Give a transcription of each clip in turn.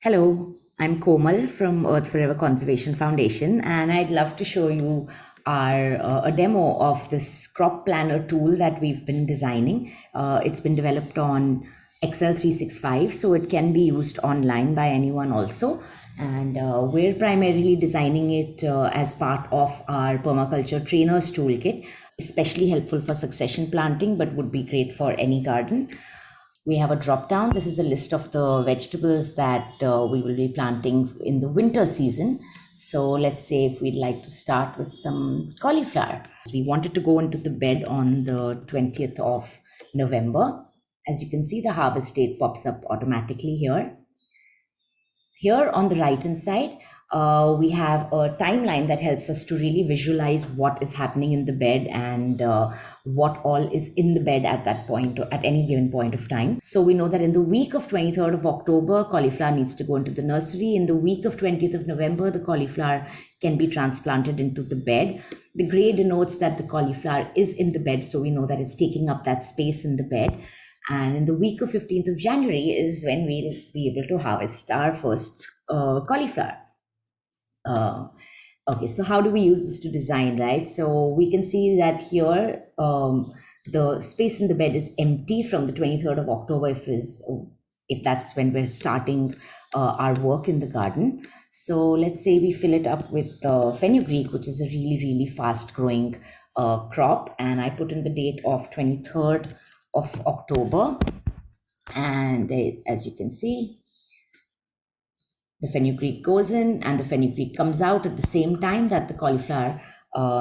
Hello, I'm Komal from Earth Forever Conservation Foundation, and I'd love to show you a demo of this crop planner tool that we've been designing. It's been developed on Excel 365, so it can be used online by anyone also. And we're primarily designing it as part of our permaculture trainers toolkit, especially helpful for succession planting, but would be great for any garden. We have a drop down. This is a list of the vegetables that we will be planting in the winter season. So let's say if we'd like to start with some cauliflower. We wanted to go into the bed on the 20th of November. As you can see, the harvest date pops up automatically here. Here on the right hand side, we have a timeline that helps us to really visualize what is happening in the bed and what all is in the bed at that point or at any given point of time. So we know that in the week of 23rd of October, cauliflower needs to go into the nursery. In the week of 20th of November, the cauliflower can be transplanted into the bed. The gray denotes that the cauliflower is in the bed, so we know that it's taking up that space in the bed. And in the week of 15th of January is when we'll be able to harvest our first cauliflower. Okay, so how do we use this to design, right? So we can see that here the space in the bed is empty from the 23rd of October if that's when we're starting our work in the garden. So let's say we fill it up with fenugreek, which is a really, really fast growing crop. And I put in the date of 23rd of October. And as you can see, the fenugreek goes in and the fenugreek comes out at the same time that the cauliflower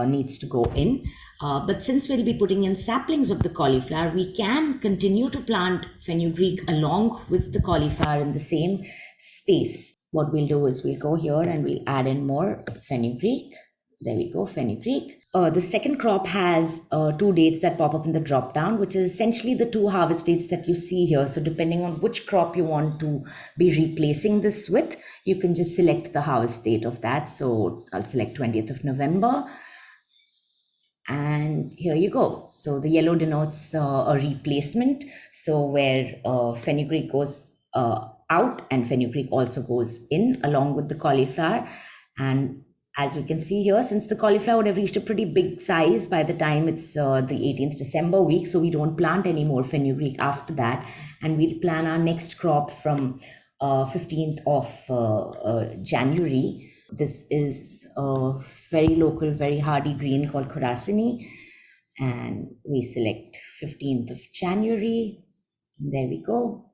needs to go in. But since we'll be putting in saplings of the cauliflower, we can continue to plant fenugreek along with the cauliflower in the same space. What we'll do is we'll go here and we'll add in more fenugreek. There we go, fenugreek. The second crop has two dates that pop up in the drop down, which is essentially the two harvest dates that you see here. So depending on which crop you want to be replacing this with, you can just select the harvest date of that. So I'll select 20th of November. And here you go. So the yellow denotes a replacement. So where fenugreek goes out and fenugreek also goes in along with the cauliflower. And as we can see here, since the cauliflower would have reached a pretty big size by the time it's the 18th December week, so we don't plant any more fenugreek after that. And we'll plan our next crop from 15th of January. This is a very local, very hardy green called Khorasani. And we select 15th of January. There we go.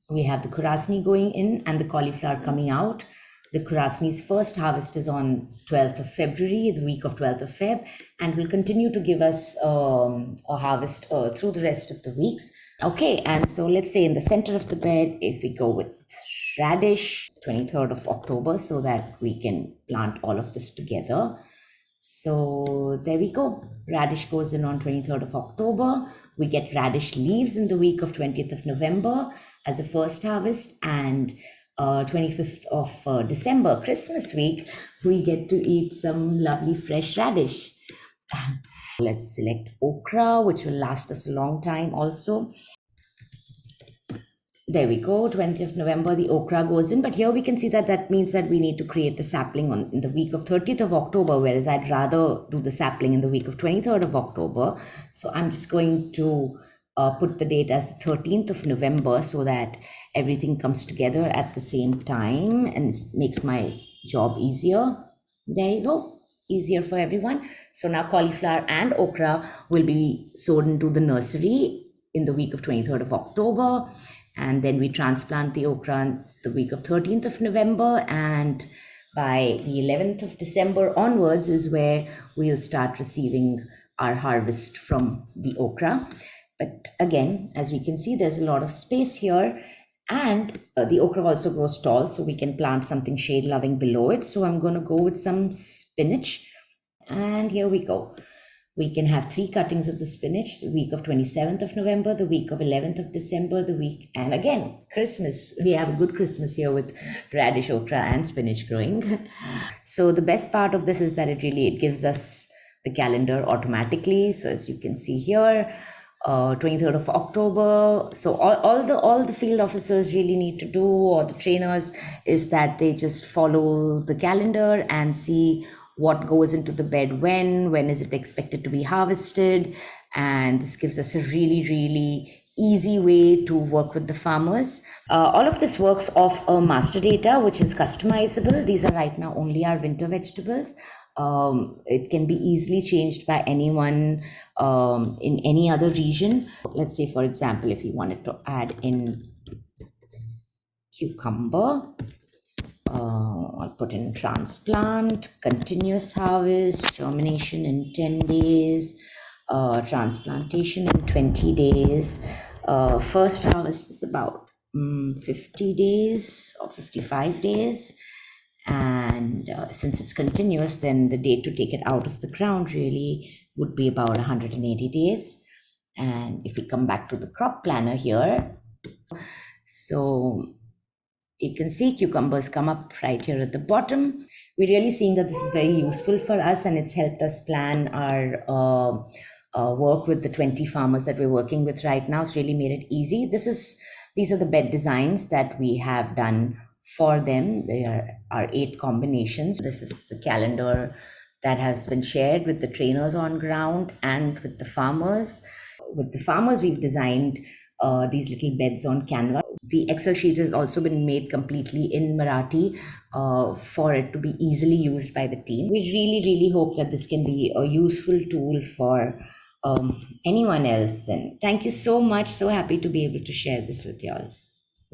We have the Khorasani going in and the cauliflower coming out. The Khorasani's first harvest is on 12th of February, the week of 12th of Feb, and will continue to give us a harvest through the rest of the weeks. Okay, and so let's say in the center of the bed, if we go with radish, 23rd of October, so that we can plant all of this together. So there we go. Radish goes in on 23rd of October. We get radish leaves in the week of 20th of November as a first harvest, and 25th of December, Christmas week, we get to eat some lovely fresh radish. Let's select okra, which will last us a long time also. There we go, 20th of November, the okra goes in. But here we can see that means that we need to create a sapling in the week of 30th of October, whereas I'd rather do the sapling in the week of 23rd of October. So I'm just going to put the date as 13th of November so that everything comes together at the same time and makes my job easier. There you go, easier for everyone. So now cauliflower and okra will be sown into the nursery in the week of 23rd of October. And then we transplant the okra the week of 13th of November. And by the 11th of December onwards is where we'll start receiving our harvest from the okra. But again, as we can see, there's a lot of space here. And the okra also grows tall, so we can plant something shade loving below it. So I'm going to go with some spinach. And here we go. We can have 3 cuttings of the spinach, the week of 27th of November, the week of 11th of December, and again, Christmas. We have a good Christmas here with radish, okra, and spinach growing. So the best part of this is that it gives us the calendar automatically. So as you can see here, 23rd of October. So all the field officers really need to do, or the trainers, is that they just follow the calendar and see what goes into the bed when is it expected to be harvested. And this gives us a really easy way to work with the farmers. All of this works off a master data, which is customizable. These are right now only our winter vegetables. It can be easily changed by anyone in any other region. Let's say, for example, if you wanted to add in cucumber, I'll put in transplant, continuous harvest, germination in 10 days, transplantation in 20 days. First harvest is about 50 days or 55 days. And since it's continuous, then the date to take it out of the ground really would be about 180 days. And if we come back to the crop planner here, so you can see cucumbers come up right here at the bottom. We're really seeing that this is very useful for us, and it's helped us plan our work with the 20 farmers that we're working with right now. It's really made it easy. These are the bed designs that we have done for them. There are 8 combinations. This is the calendar that has been shared with the trainers on ground and with the farmers. With the farmers, we've designed these little beds on Canva. The Excel sheet has also been made completely in Marathi for it to be easily used by the team. We really hope that this can be a useful tool for anyone else. And thank you so much. So happy to be able to share this with you all.